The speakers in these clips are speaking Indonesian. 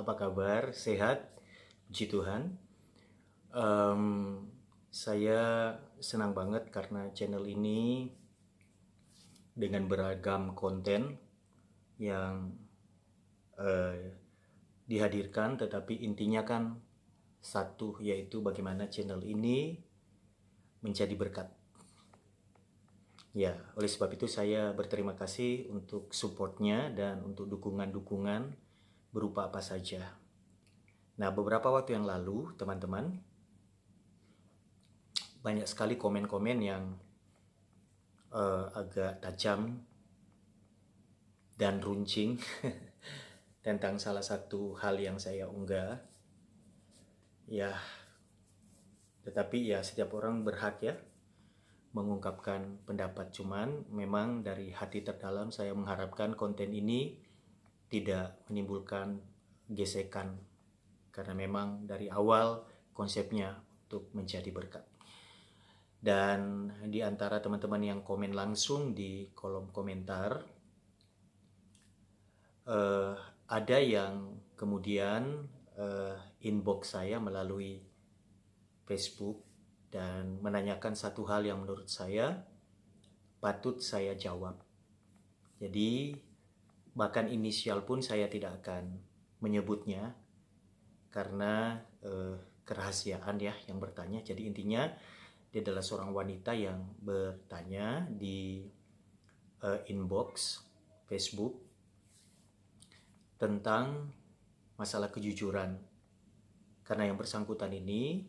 Apa kabar? Sehat? Puji Tuhan. Em, saya senang banget karena channel ini dengan beragam konten yang eh, dihadirkan, tetapi intinya kan satu, yaitu bagaimana channel ini menjadi berkat. Ya, oleh sebab itu saya berterima kasih untuk supportnya dan untuk dukungan-dukungan berupa apa saja. Nah, beberapa waktu yang lalu, teman-teman, banyak sekali komen-komen yang agak tajam dan runcing tentang salah satu hal yang saya unggah. Ya, tetapi ya setiap orang berhak ya mengungkapkan pendapat. Cuman memang dari hati terdalam saya mengharapkan konten ini tidak menimbulkan gesekan. Karena memang dari awal konsepnya untuk menjadi berkat. Dan di antara teman-teman yang komen langsung di kolom komentar, ada yang kemudian inbox saya melalui Facebook dan menanyakan satu hal yang menurut saya patut saya jawab. Jadi bahkan inisial pun saya tidak akan menyebutnya karena kerahasiaan ya yang bertanya. Jadi intinya dia adalah seorang wanita yang bertanya di inbox Facebook tentang masalah kejujuran. Karena yang bersangkutan ini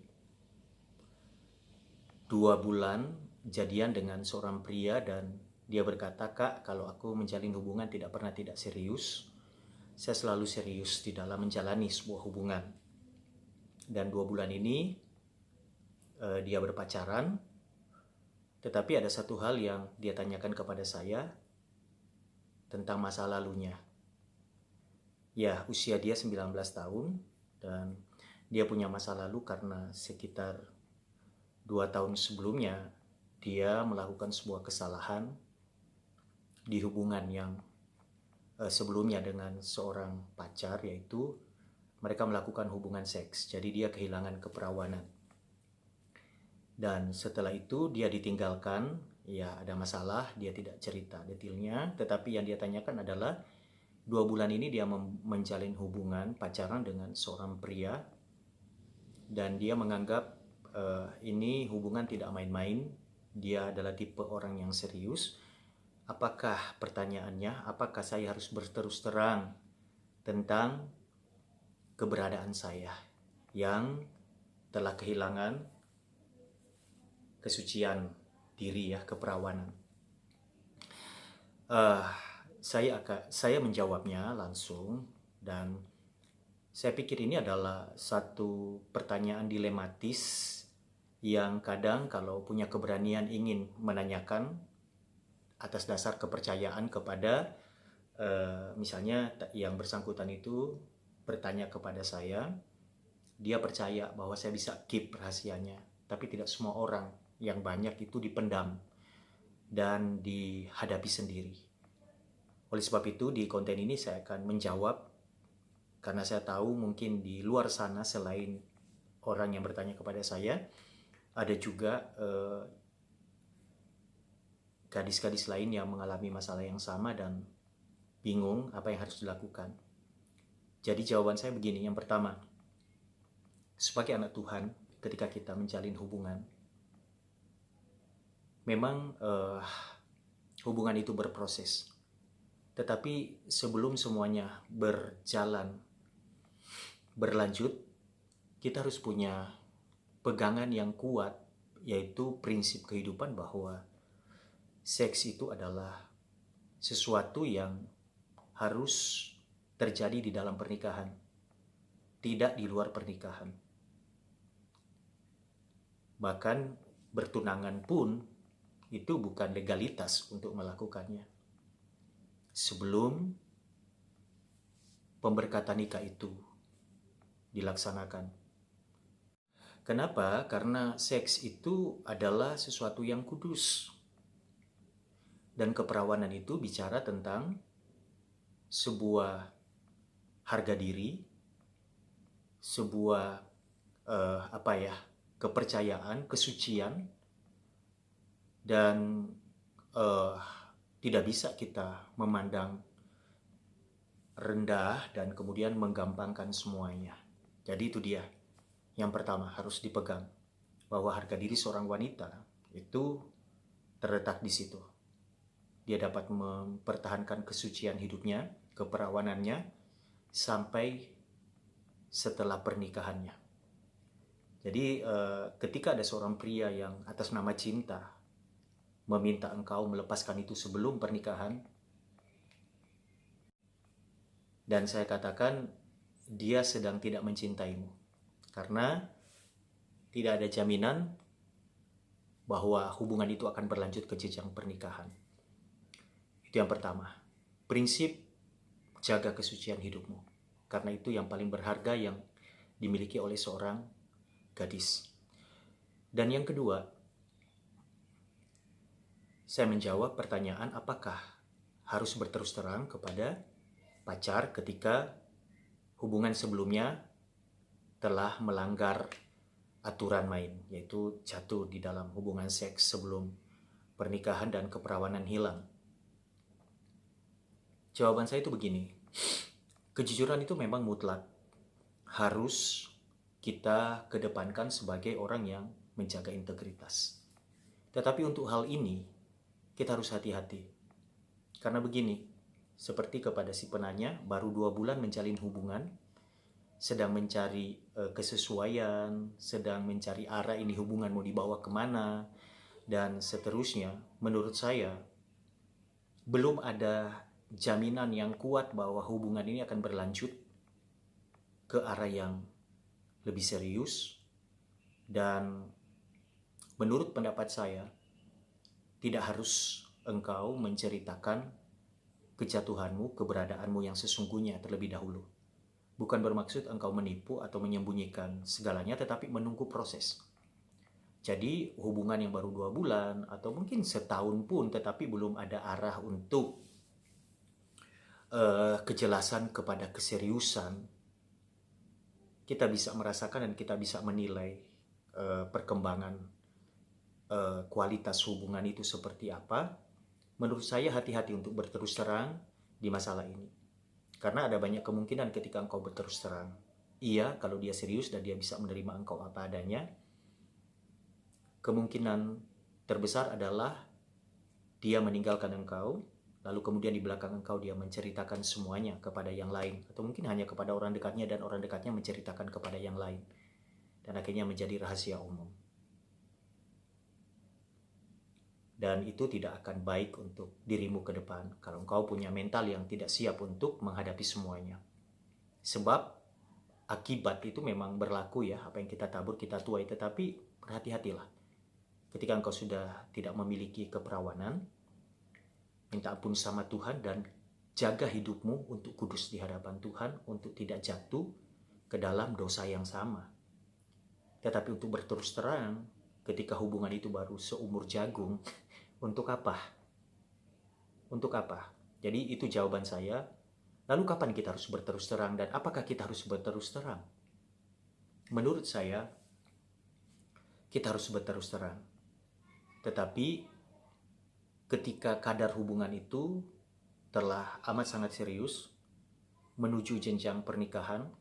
2 bulan jadian dengan seorang pria dan dia berkata, "Kak, kalau aku menjalin hubungan tidak pernah tidak serius. Saya selalu serius di dalam menjalani sebuah hubungan. Dan 2 bulan ini dia berpacaran, tetapi ada satu hal yang dia tanyakan kepada saya tentang masa lalunya. Ya, usia dia 19 tahun dan dia punya masa lalu karena sekitar 2 tahun sebelumnya dia melakukan sebuah kesalahan di hubungan yang sebelumnya dengan seorang pacar, yaitu mereka melakukan hubungan seks. Jadi dia kehilangan keperawanan. Dan setelah itu dia ditinggalkan, ya ada masalah, dia tidak cerita detailnya, tetapi yang dia tanyakan adalah 2 bulan ini dia menjalin hubungan pacaran dengan seorang pria dan dia menganggap ini hubungan tidak main-main, dia adalah tipe orang yang serius. Apakah pertanyaannya, apakah saya harus berterus terang tentang keberadaan saya yang telah kehilangan kesucian diri ya, keperawanan? Saya menjawabnya langsung dan saya pikir ini adalah satu pertanyaan dilematis yang kadang kalau punya keberanian ingin menanyakan atas dasar kepercayaan kepada misalnya yang bersangkutan itu bertanya kepada saya, dia percaya bahwa saya bisa keep rahasianya, tapi tidak semua orang, yang banyak itu dipendam dan dihadapi sendiri. Oleh sebab itu di konten ini saya akan menjawab, karena saya tahu mungkin di luar sana selain orang yang bertanya kepada saya, ada juga gadis-gadis lain yang mengalami masalah yang sama dan bingung apa yang harus dilakukan. Jadi jawaban saya begini, yang pertama, sebagai anak Tuhan, ketika kita menjalin hubungan, memang hubungan itu berproses. Tetapi sebelum semuanya berjalan, berlanjut, kita harus punya pegangan yang kuat, yaitu prinsip kehidupan bahwa seks itu adalah sesuatu yang harus terjadi di dalam pernikahan, tidak di luar pernikahan. Bahkan bertunangan pun itu bukan legalitas untuk melakukannya sebelum pemberkatan nikah itu dilaksanakan. Kenapa? Karena seks itu adalah sesuatu yang kudus. Dan keperawanan itu bicara tentang sebuah harga diri sebuah kepercayaan, kesucian, dan tidak bisa kita memandang rendah dan kemudian menggampangkan semuanya. Jadi itu dia yang pertama harus dipegang, bahwa harga diri seorang wanita itu terletak di situ. Dia dapat mempertahankan kesucian hidupnya, keperawanannya, sampai setelah pernikahannya. Jadi ketika ada seorang pria yang atas nama cinta meminta engkau melepaskan itu sebelum pernikahan, dan saya katakan dia sedang tidak mencintaimu, karena tidak ada jaminan bahwa hubungan itu akan berlanjut ke jenjang pernikahan. Itu yang pertama. Prinsip jaga kesucian hidupmu, karena itu yang paling berharga yang dimiliki oleh seorang gadis. Dan yang kedua, saya menjawab pertanyaan apakah harus berterus terang kepada pacar ketika hubungan sebelumnya telah melanggar aturan main, yaitu jatuh di dalam hubungan seks sebelum pernikahan dan keperawanan hilang. Jawaban saya itu begini, kejujuran itu memang mutlak, harus kita kedepankan sebagai orang yang menjaga integritas. Tetapi untuk hal ini, kita harus hati-hati. Karena begini, seperti kepada si penanya, baru 2 bulan menjalin hubungan, sedang mencari kesesuaian, sedang mencari arah ini hubungan mau dibawa kemana, dan seterusnya. Menurut saya, belum ada jaminan yang kuat bahwa hubungan ini akan berlanjut ke arah yang lebih serius. Dan menurut pendapat saya, tidak harus engkau menceritakan kejatuhanmu, keberadaanmu yang sesungguhnya terlebih dahulu. Bukan bermaksud engkau menipu atau menyembunyikan segalanya, tetapi menunggu proses. Jadi hubungan yang baru 2 bulan atau mungkin setahun pun, tetapi belum ada arah untuk kejelasan kepada keseriusan, kita bisa merasakan dan kita bisa menilai perkembangan kualitas hubungan itu seperti apa. Menurut saya hati-hati untuk berterus terang di masalah ini. Karena ada banyak kemungkinan ketika engkau berterus terang. Iya, kalau dia serius dan dia bisa menerima engkau apa adanya, kemungkinan terbesar adalah dia meninggalkan engkau, lalu kemudian di belakang engkau dia menceritakan semuanya kepada yang lain, atau mungkin hanya kepada orang dekatnya dan orang dekatnya menceritakan kepada yang lain, dan akhirnya menjadi rahasia umum. Dan itu tidak akan baik untuk dirimu ke depan kalau engkau punya mental yang tidak siap untuk menghadapi semuanya. Sebab akibat itu memang berlaku ya, apa yang kita tabur kita tuai, tetapi berhati-hatilah. Ketika engkau sudah tidak memiliki keperawanan, minta ampun sama Tuhan dan jaga hidupmu untuk kudus di hadapan Tuhan, untuk tidak jatuh ke dalam dosa yang sama. Tetapi untuk berterus terang, ketika hubungan itu baru seumur jagung, untuk apa? Untuk apa? Jadi itu jawaban saya. Lalu kapan kita harus berterus terang dan apakah kita harus berterus terang? Menurut saya, kita harus berterus terang. Tetapi ketika kadar hubungan itu telah amat sangat serius menuju jenjang pernikahan,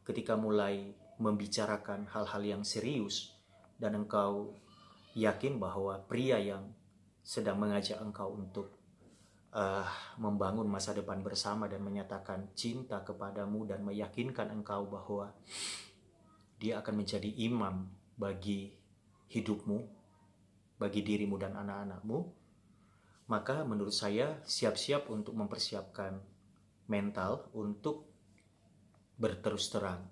ketika mulai membicarakan hal-hal yang serius dan engkau yakin bahwa pria yang sedang mengajak engkau untuk membangun masa depan bersama dan menyatakan cinta kepadamu dan meyakinkan engkau bahwa dia akan menjadi imam bagi hidupmu, bagi dirimu dan anak-anakmu, maka menurut saya siap-siap untuk mempersiapkan mental untuk berterus terang.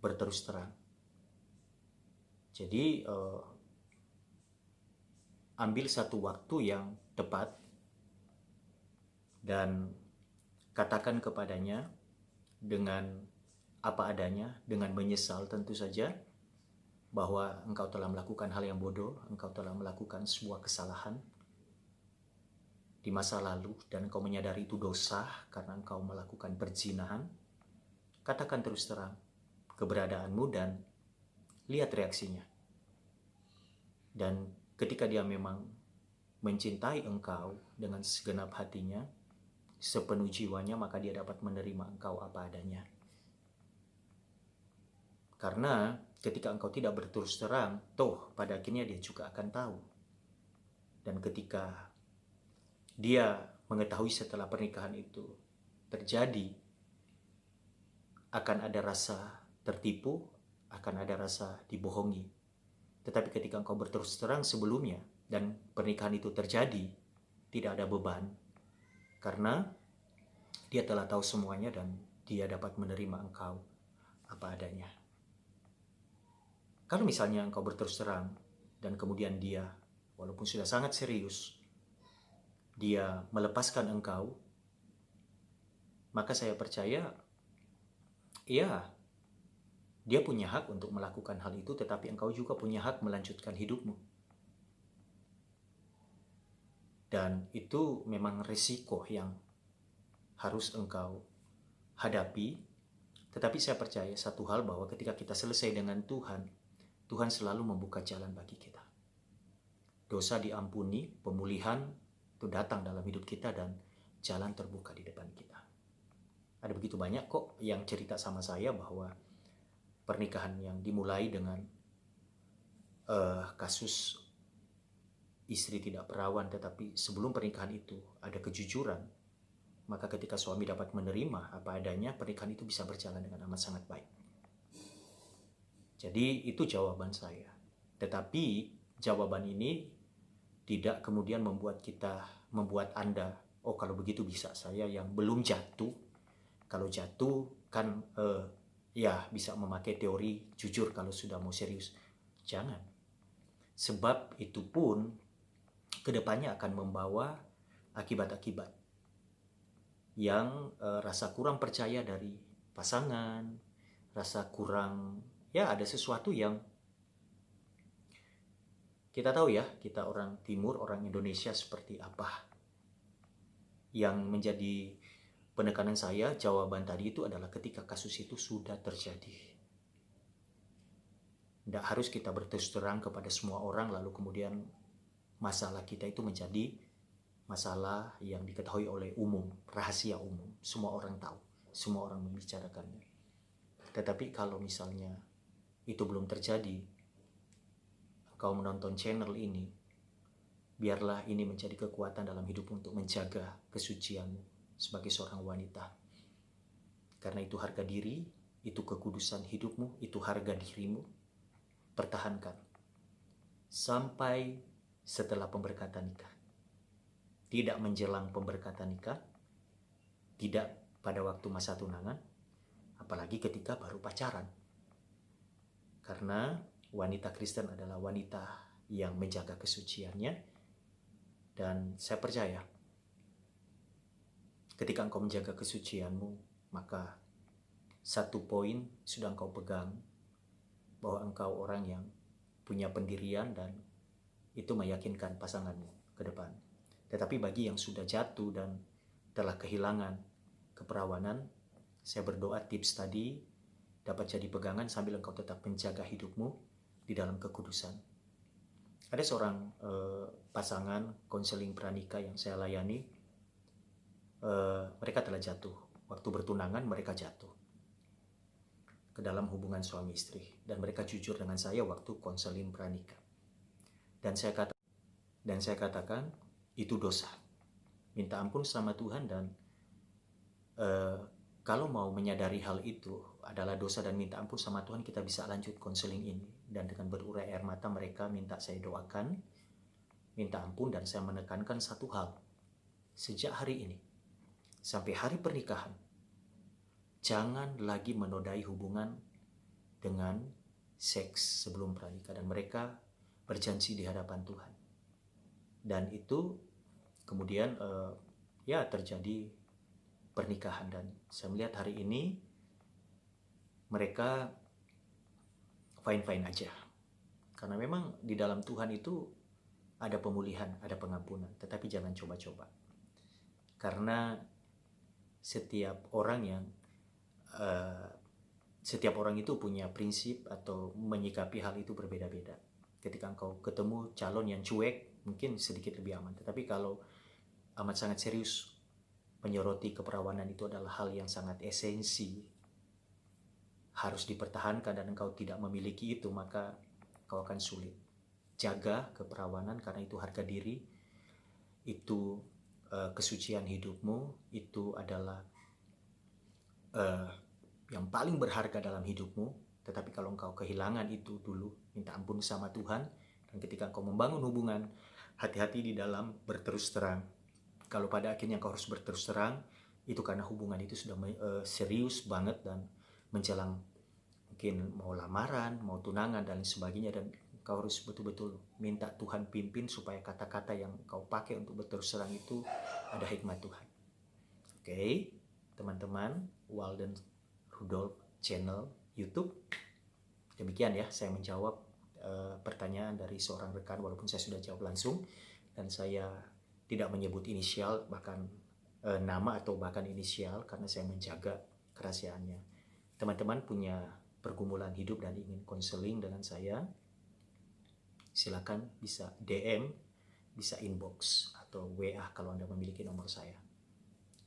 Berterus terang. Jadi ambil satu waktu yang tepat dan katakan kepadanya dengan apa adanya, dengan menyesal tentu saja bahwa engkau telah melakukan hal yang bodoh, engkau telah melakukan sebuah kesalahan di masa lalu dan engkau menyadari itu dosa karena engkau melakukan perzinahan. Katakan terus terang, keberadaanmu dan lihat reaksinya. Dan ketika dia memang mencintai engkau dengan segenap hatinya, sepenuh jiwanya, maka dia dapat menerima engkau apa adanya. Karena ketika engkau tidak berterus terang, toh pada akhirnya dia juga akan tahu. Dan ketika dia mengetahui setelah pernikahan itu terjadi, akan ada rasa tertipu, akan ada rasa dibohongi. Tetapi ketika engkau berterus terang sebelumnya dan pernikahan itu terjadi, tidak ada beban. Karena dia telah tahu semuanya dan dia dapat menerima engkau apa adanya. Kalau misalnya engkau berterus terang dan kemudian dia, walaupun sudah sangat serius, dia melepaskan engkau, maka saya percaya, ya, dia punya hak untuk melakukan hal itu, tetapi engkau juga punya hak melanjutkan hidupmu. Dan itu memang risiko yang harus engkau hadapi. Tetapi saya percaya satu hal, bahwa ketika kita selesai dengan Tuhan, Tuhan selalu membuka jalan bagi kita. Dosa diampuni, pemulihan itu datang dalam hidup kita, dan jalan terbuka di depan kita. Ada begitu banyak kok yang cerita sama saya bahwa pernikahan yang dimulai dengan kasus istri tidak perawan, tetapi sebelum pernikahan itu ada kejujuran, maka ketika suami dapat menerima apa adanya, pernikahan itu bisa berjalan dengan amat sangat baik. Jadi itu jawaban saya. Tetapi jawaban ini tidak kemudian membuat Anda, oh kalau begitu bisa saya yang belum jatuh. Kalau jatuh kan ya bisa memakai teori jujur kalau sudah mau serius. Jangan. Sebab itu pun kedepannya akan membawa akibat-akibat yang rasa kurang percaya dari pasangan, rasa kurang, ya ada sesuatu yang kita tahu ya, kita orang Timur, orang Indonesia seperti apa. Yang menjadi penekanan saya, jawaban tadi itu adalah ketika kasus itu sudah terjadi. Tidak harus kita berterus terang kepada semua orang, lalu kemudian masalah kita itu menjadi masalah yang diketahui oleh umum, rahasia umum. Semua orang tahu, semua orang membicarakannya. Tetapi kalau misalnya itu belum terjadi, kau menonton channel ini, biarlah ini menjadi kekuatan dalam hidup untuk menjaga kesucianmu sebagai seorang wanita. Karena itu harga diri, itu kekudusan hidupmu, itu harga dirimu. Pertahankan sampai setelah pemberkatan nikah. Tidak menjelang pemberkatan nikah, tidak pada waktu masa tunangan, apalagi ketika baru pacaran. Karena wanita Kristen adalah wanita yang menjaga kesuciannya, dan saya percaya ketika engkau menjaga kesucianmu, maka satu poin sudah engkau pegang, bahwa engkau orang yang punya pendirian dan itu meyakinkan pasanganmu ke depan. Tetapi bagi yang sudah jatuh dan telah kehilangan keperawanan, saya berdoa tips tadi dapat jadi pegangan sambil engkau tetap menjaga hidupmu di dalam kekudusan. Ada seorang pasangan konseling pranikah yang saya layani, mereka telah jatuh. Waktu bertunangan mereka jatuh ke dalam hubungan suami istri, dan mereka jujur dengan saya waktu konseling pranikah. Dan saya katakan itu dosa. Minta ampun sama Tuhan, dan kalau mau menyadari hal itu adalah dosa dan minta ampun sama Tuhan, kita bisa lanjut konseling ini. Dan dengan berurai air mata mereka minta saya doakan, minta ampun, dan saya menekankan satu hal. Sejak hari ini sampai hari pernikahan, jangan lagi menodai hubungan dengan seks sebelum pranikah. Dan mereka berjanji di hadapan Tuhan. Dan itu kemudian ya terjadi pernikahan. Dan saya melihat hari ini mereka fine-fine aja. Karena memang di dalam Tuhan itu ada pemulihan, ada pengampunan. Tetapi jangan coba-coba. Karena setiap orang yang setiap orang itu punya prinsip atau menyikapi hal itu berbeda-beda. Ketika engkau ketemu calon yang cuek, mungkin sedikit lebih aman. Tetapi kalau amat sangat serius menyoroti keperawanan itu adalah hal yang sangat esensi, harus dipertahankan, dan engkau tidak memiliki itu, maka kau akan sulit. Jaga keperawanan karena itu harga diri, itu kesucian hidupmu, itu adalah yang paling berharga dalam hidupmu. Tetapi kalau engkau kehilangan itu dulu, minta ampun sama Tuhan. Dan ketika engkau membangun hubungan, hati-hati di dalam berterus terang. Kalau pada akhirnya engkau harus berterus terang, itu karena hubungan itu sudah serius banget dan menjelang mungkin mau lamaran, mau tunangan dan sebagainya, dan kau harus betul-betul minta Tuhan pimpin supaya kata-kata yang kau pakai untuk berterus terang itu ada hikmat Tuhan. Oke, teman-teman, Walden Rudolf channel YouTube. Demikian ya, saya menjawab pertanyaan dari seorang rekan, walaupun saya sudah jawab langsung, dan saya tidak menyebut inisial, bahkan nama atau bahkan inisial, karena saya menjaga kerahasiaannya. Teman-teman punya pergumulan hidup dan ingin konseling dengan saya, silakan bisa DM, bisa inbox atau WA kalau Anda memiliki nomor saya.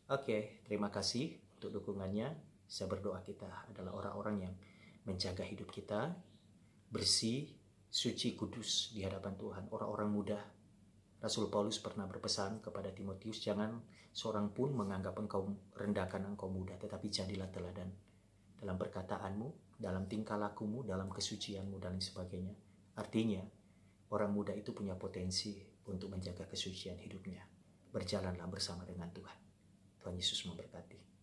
Oke, terima kasih untuk dukungannya. Saya berdoa kita adalah orang-orang yang menjaga hidup kita bersih, suci, kudus di hadapan Tuhan. Orang-orang muda. Rasul Paulus pernah berpesan kepada Timotius, jangan seorang pun menganggap engkau rendahkan engkau muda, tetapi jadilah teladan dalam perkataanmu, dalam tingkah lakumu, dalam kesucianmu, dan lain sebagainya. Artinya, orang muda itu punya potensi untuk menjaga kesucian hidupnya. Berjalanlah bersama dengan Tuhan. Tuhan Yesus memberkati.